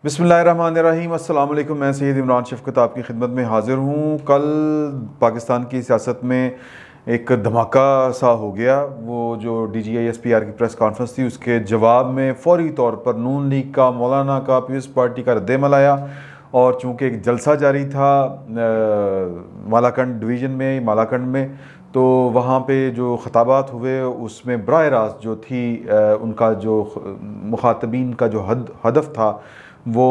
बिस्मिल्लाहिर्रहमानिर्रहीम। अस्सलाम वालेकुम। मैं सैयद इमरान शफ़क़त आपकी खिदमत में हाज़िर हूँ। कल पाकिस्तान की सियासत में एक धमाका सा हो गया। वो जो DGI-SPR की प्रेस कॉन्फ्रेंस थी, उसके जवाब में फ़ौरी तौर पर नून लीग का, मौलाना का, पीपल्स पार्टी का रद्द-ए-अमल आया। और चूँकि एक जलसा जारी था मालाकंड डिवीज़न में, मालाकंड में, तो वहाँ पे जो ख़ताबात हुए उसमें बराह रास्त जो थी उनका जो मुखातबीन का जो हदफ था वो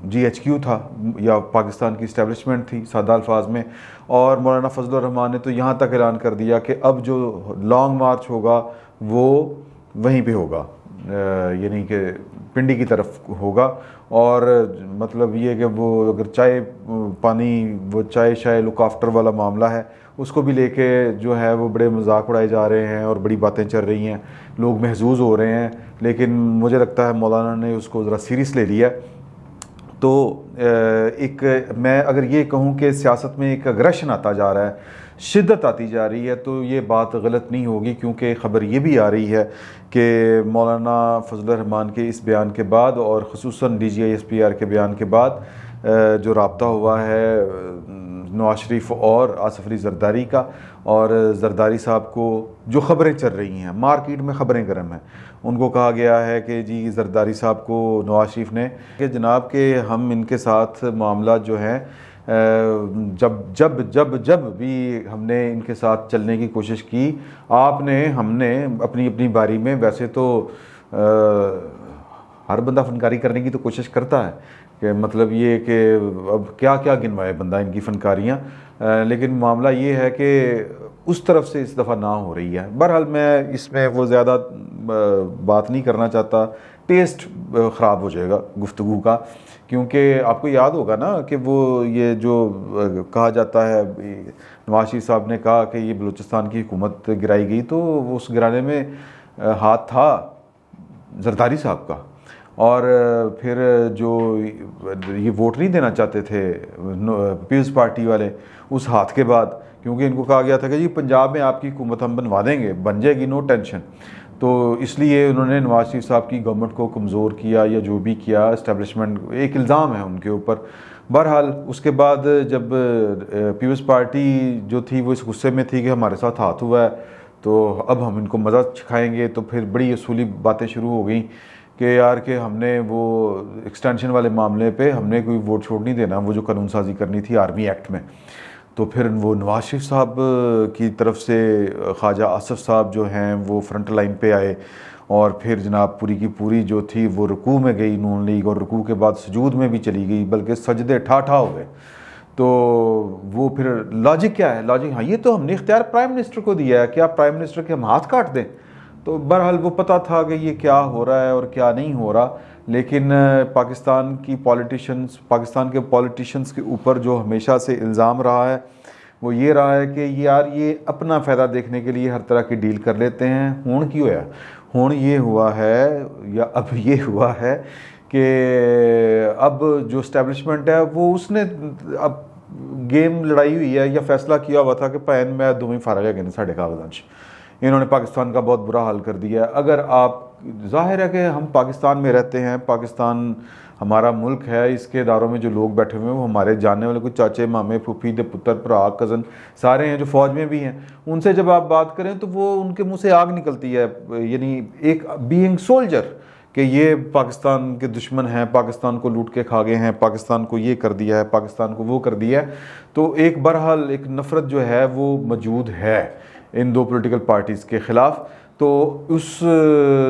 GHQ था या पाकिस्तान की इस्टेब्लिशमेंट थी सादा अल्फाज में। और मौलाना फजलुर रहमान ने तो यहाँ तक ऐलान कर दिया कि अब जो लॉन्ग मार्च होगा वो वहीं पे होगा, यानी कि पिंडी की तरफ होगा। और मतलब ये कि वो अगर चाय पानी, वो चाय शाय लुक आफ्टर वाला मामला है, उसको भी लेके जो है वो बड़े मजाक उड़ाए जा रहे हैं और बड़ी बातें चल रही हैं, लोग महजूज हो रहे हैं। लेकिन मुझे लगता है मौलाना ने उसको ज़रा सीरियस ले लिया। तो एक मैं अगर ये कहूँ कि सियासत में एक अग्रेशन आता जा रहा है, शिद्दत आती जा रही है, तो ये बात गलत नहीं होगी, क्योंकि ख़बर ये भी आ रही है कि मौलाना फजलुर रहमान के इस बयान के बाद और ख़ुसूसन DGI-SPR के बयान के बाद जो राब्ता हुआ है नवाज शरीफ और आसिफ अली जरदारी का, और जरदारी साहब को जो ख़बरें चल रही हैं, मार्केट में ख़बरें गर्म हैं, उनको कहा गया है कि जी जरदारी साहब को नवाज शरीफ ने कि जनाब के हम इनके साथ मामला जो है जब जब जब जब भी हमने इनके साथ चलने की कोशिश की, हमने अपनी अपनी बारी में, वैसे तो हर बंदा फनकारी करने की तो कोशिश करता है कि मतलब ये कि अब क्या क्या गिनवाए बंदा इनकी फ़नकारियाँ, लेकिन मामला ये है कि उस तरफ से इस दफ़ा ना हो रही है। बहरहाल मैं इसमें वो ज़्यादा बात नहीं करना चाहता, टेस्ट ख़राब हो जाएगा गुफ्तगू का, क्योंकि आपको याद होगा ना कि वो ये जो कहा जाता है, नवाज शरीफ साहब ने कहा कि ये बलूचिस्तान की हुकूमत गिराई गई, तो उस गिराने में हाथ था जरदारी साहब का। और फिर जो ये वोट नहीं देना चाहते थे पीपल्स पार्टी वाले उस हाथ के बाद, क्योंकि इनको कहा गया था कि जी पंजाब में आपकी हुकूमत हम बनवा देंगे, बन जाएगी, नो टेंशन, तो इसलिए उन्होंने नवाज शरीफ साहब की गवर्नमेंट को कमज़ोर किया या जो भी किया, इस्टेब्लिशमेंट, एक इल्ज़ाम है उनके ऊपर। बहरहाल उसके बाद जब पीपल्स पार्टी जो थी वो इस गुस्से में थी कि हमारे साथ हाथ हुआ है तो अब हम इनको मज़ा सिखाएँगे, तो फिर बड़ी असूली बातें शुरू हो गई कि यार कि हमने वो एक्सटेंशन वाले मामले पे हमने कोई वोट छोड़ नहीं देना, वो जो कानून साजी करनी थी आर्मी एक्ट में। तो फिर वो नवाज शरीफ साहब की तरफ से ख्वाजा आसिफ साहब जो हैं वो फ्रंट लाइन पे आए, और फिर जनाब पूरी की पूरी जो थी वो रुकू में गई नून लीग, और रुकू के बाद सजूद में भी चली गई, बल्कि सजदे ठा हो गए। तो वो फिर लॉजिक क्या है, लॉजिक, हाँ ये तो हमने इख्तियार प्राइम मिनिस्टर को दिया है, क्या प्राइम मिनिस्टर के हम हाथ काट दें? तो बहरहाल वो पता था कि ये क्या हो रहा है और क्या नहीं हो रहा। लेकिन पाकिस्तान के पॉलिटिशियंस के ऊपर जो हमेशा से इल्ज़ाम रहा है वो ये रहा है कि यार ये अपना फ़ायदा देखने के लिए हर तरह की डील कर लेते हैं। हुण की होया, हुण ये हुआ है या अब ये हुआ है कि अब जो इस्टेब्लिशमेंट है वो उसने अब गेम लड़ाई हुई है या फैसला किया हुआ था कि भैन मैं दोवें फारग है साढ़े कागजां, इन्होंने पाकिस्तान का बहुत बुरा हाल कर दिया। अगर आप, जाहिर है कि हम पाकिस्तान में रहते हैं, पाकिस्तान हमारा मुल्क है, इसके इदारों में जो लोग बैठे हुए हैं वो हमारे जानने वाले कुछ चाचे मामे फूफी दे पुत्र भरा कज़न सारे हैं जो फ़ौज में भी हैं। उनसे जब आप बात करें तो वो उनके मुंह से आग निकलती है, यानी एक बीइंग सोल्जर, कि ये पाकिस्तान के दुश्मन हैं, पाकिस्तान को लूट के खा गए हैं, पाकिस्तान को ये कर दिया है, पाकिस्तान को वो कर दिया है। तो एक बहरहाल एक नफ़रत जो है वो मौजूद है इन दो पॉलिटिकल पार्टीज़ के ख़िलाफ़। तो उस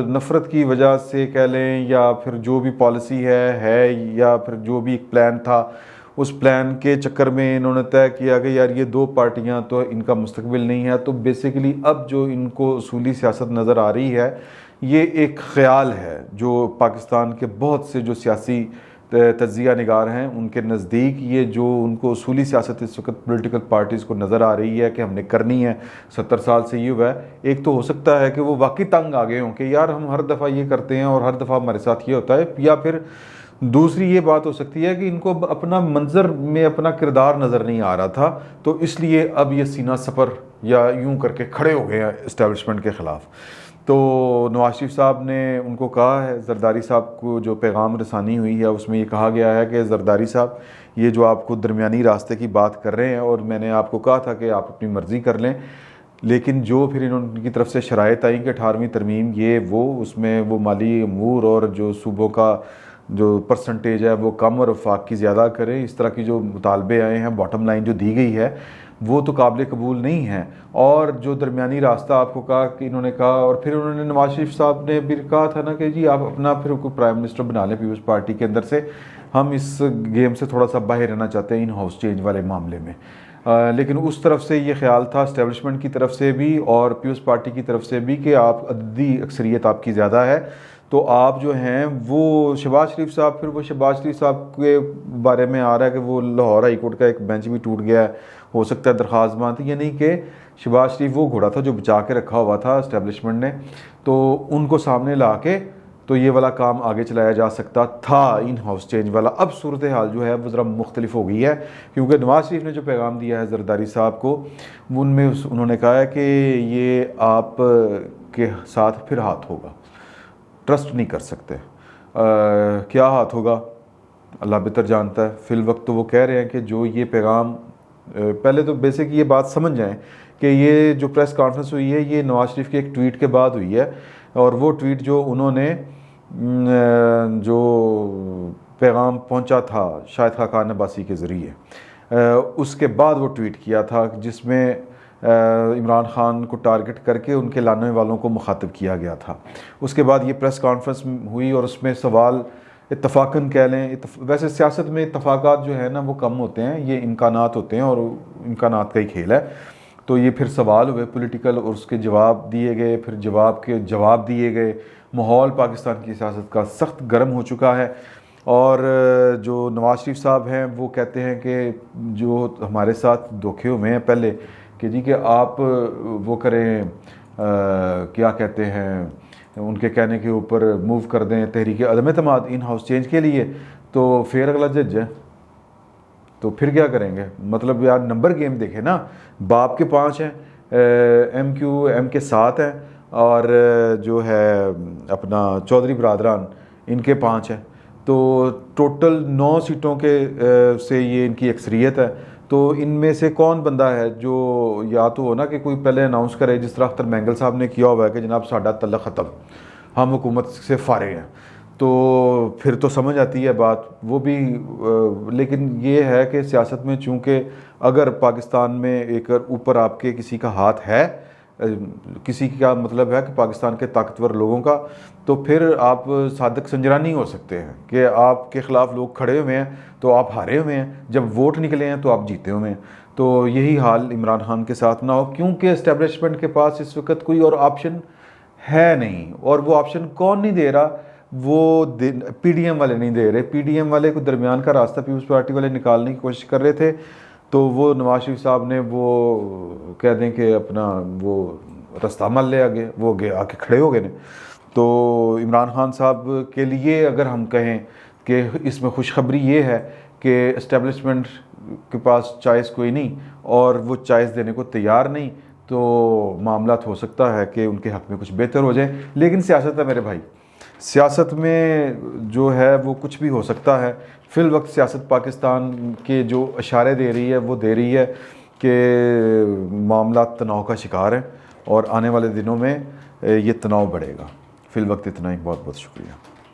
नफ़रत की वजह से कह लें, या फिर जो भी पॉलिसी है या फिर जो भी एक प्लान था, उस प्लान के चक्कर में इन्होंने तय किया कि यार ये दो पार्टियां तो इनका मुस्तकबिल नहीं है। तो बेसिकली अब जो इनको उसूली सियासत नज़र आ रही है ये एक ख़याल है जो पाकिस्तान के बहुत से जो सियासी तज्ज़िया निगार हैं उनके नज़दीक ये जो उनको उसूली सियासत इस वक्त पॉलिटिकल पार्टीज़ को नज़र आ रही है कि हमने करनी है, 70 साल से ये हुआ है। एक तो हो सकता है कि वो वाकई तंग आ गए हों कि यार हम हर दफ़ा ये करते हैं और हर दफ़ा हमारे साथ ये होता है, या फिर दूसरी ये बात हो सकती है कि इनको अपना मंजर में अपना किरदार नज़र नहीं आ रहा था, तो इसलिए अब ये सीना सपर या यूं करके खड़े हो गए हैं इस्टेब्लिशमेंट के ख़िलाफ़। تو نواز شریف صاحب نے ان کو کہا ہے، زرداری صاحب کو جو پیغام رسانی ہوئی ہے اس میں یہ کہا گیا ہے کہ زرداری صاحب یہ جو آپ کو درمیانی راستے کی بات کر رہے ہیں، اور میں نے آپ کو کہا تھا کہ آپ اپنی مرضی کر لیں، لیکن جو پھر ان کی طرف سے شرائط آئیں کہ 18ویں ترمیم یہ وہ اس میں وہ مالی امور اور جو صوبوں کا جو پرسنٹیج ہے وہ کم اور وفاق کی زیادہ کرے، اس طرح کی جو مطالبے آئے ہیں، باٹم لائن جو دی گئی ہے وہ تو قابل قبول نہیں ہے۔ اور جو درمیانی راستہ آپ کو کہا کہ انہوں نے کہا، اور پھر انہوں نے نواز شریف صاحب نے بھی کہا تھا نا کہ جی آپ اپنا پھر کوئی پرائم منسٹر بنا لیں پیپلز پارٹی کے اندر سے، ہم اس گیم سے تھوڑا سا باہر رہنا چاہتے ہیں ان ہاؤس چینج والے معاملے میں۔ لیکن اس طرف سے یہ خیال تھا اسٹیبلشمنٹ کی طرف سے بھی اور پیپلز پارٹی کی طرف سے بھی کہ آپ عددی اکثریت آپ کی زیادہ ہے، تو آپ جو ہیں وہ شہباز شریف صاحب، پھر وہ شہباز شریف صاحب کے بارے میں آ رہا ہے کہ وہ لاہور ہائی کورٹ کا ایک بینچ بھی ٹوٹ گیا ہے، ہو سکتا ہے درخواست مانتے، یعنی کہ شہباز شریف وہ گھوڑا تھا جو بچا کے رکھا ہوا تھا اسٹیبلشمنٹ نے، تو ان کو سامنے لا کے تو یہ والا کام آگے چلایا جا سکتا تھا ان ہاؤس چینج والا۔ اب صورتحال جو ہے وہ ذرا مختلف ہو گئی ہے، کیونکہ نواز شریف نے جو پیغام دیا ہے زرداری صاحب کو، ان میں انہوں نے کہا ہے کہ یہ آپ کے ساتھ پھر ہاتھ ہوگا، ٹرسٹ نہیں کر سکتے۔ کیا ہاتھ ہوگا اللہ بہتر جانتا ہے، فی الوقت تو وہ کہہ رہے ہیں کہ جو یہ پیغام، پہلے تو بیسک یہ بات سمجھ جائیں کہ یہ جو پریس کانفرنس ہوئی ہے یہ نواز شریف کے ایک ٹویٹ کے بعد ہوئی ہے، اور وہ ٹویٹ جو انہوں نے جو پیغام پہنچا تھا شاہد خاقان عباسی کے ذریعے، اس کے بعد وہ ٹویٹ کیا تھا جس میں عمران خان کو ٹارگٹ کر کے ان کے لانے والوں کو مخاطب کیا گیا تھا۔ اس کے بعد یہ پریس کانفرنس ہوئی اور اس میں سوال اتفاقاً کہہ لیں، ویسے سیاست میں اتفاقات جو ہے نا وہ کم ہوتے ہیں، یہ امکانات ہوتے ہیں اور امکانات کا ہی کھیل ہے، تو یہ پھر سوال ہوئے پولیٹیکل اور اس کے جواب دیے گئے، پھر جواب کے جواب دیے گئے۔ ماحول پاکستان کی سیاست کا سخت گرم ہو چکا ہے، اور جو نواز شریف صاحب ہیں وہ کہتے ہیں کہ جو ہمارے ساتھ دھوکے ہوئے ہیں پہلے کہ جی کہ آپ وہ کریں، کیا کہتے ہیں، ان کے کہنے کے اوپر موو کر دیں تحریک عدم اعتماد ان ہاؤس چینج کے لیے، تو پھر اگلا جج ہے تو پھر کیا کریں گے؟ مطلب یار نمبر گیم دیکھیں نا، باپ کے 5 ہیں، ایم کیو ایم کے 7 ہیں، اور جو ہے اپنا چودھری برادران ان کے 5 ہیں، تو ٹوٹل 9 سیٹوں کے سے یہ ان کی اکثریت ہے۔ تو ان میں سے کون بندہ ہے جو یا تو ہو نا کہ کوئی پہلے اناؤنس کرے، جس طرح اختر مینگل صاحب نے کیا ہوا ہے کہ جناب ساڈا تعلق ختم، ہم حکومت سے فارغ ہیں، تو پھر تو سمجھ آتی ہے بات وہ بھی۔ لیکن یہ ہے کہ سیاست میں چونکہ اگر پاکستان میں ایک اوپر آپ کے کسی کا ہاتھ ہے، کسی کا مطلب ہے کہ پاکستان کے طاقتور لوگوں کا، تو پھر آپ صادق سنجرانی ہو سکتے ہیں کہ آپ کے خلاف لوگ کھڑے ہوئے ہیں تو آپ ہارے ہوئے ہیں، جب ووٹ نکلے ہیں تو آپ جیتے ہوئے ہیں۔ تو یہی حال عمران خان کے ساتھ نہ ہو، کیونکہ اسٹیبلشمنٹ کے پاس اس وقت کوئی اور آپشن ہے نہیں، اور وہ آپشن کون نہیں دے رہا؟ وہ پی ڈی ایم والے نہیں دے رہے۔ پی ڈی ایم والے کو درمیان کا راستہ پیپلز پارٹی والے نکالنے کی کوشش کر رہے تھے، تو وہ نواز شریف صاحب نے وہ کہہ دیں کہ اپنا وہ رستہ مل لے آگے، وہ آ کے کھڑے ہو گئے نے۔ تو عمران خان صاحب کے لیے اگر ہم کہیں کہ اس میں خوشخبری یہ ہے کہ اسٹیبلشمنٹ کے پاس چوائس کوئی نہیں اور وہ چوائس دینے کو تیار نہیں، تو معاملات ہو سکتا ہے کہ ان کے حق میں کچھ بہتر ہو جائیں۔ لیکن سیاست ہے میرے بھائی، سیاست میں جو ہے وہ کچھ بھی ہو سکتا ہے۔ فی الوقت سیاست پاکستان کے جو اشارے دے رہی ہے وہ دے رہی ہے کہ معاملات تناؤ کا شکار ہیں، اور آنے والے دنوں میں یہ تناؤ بڑھے گا۔ فی الوقت اتنا ہی، بہت بہت شکریہ۔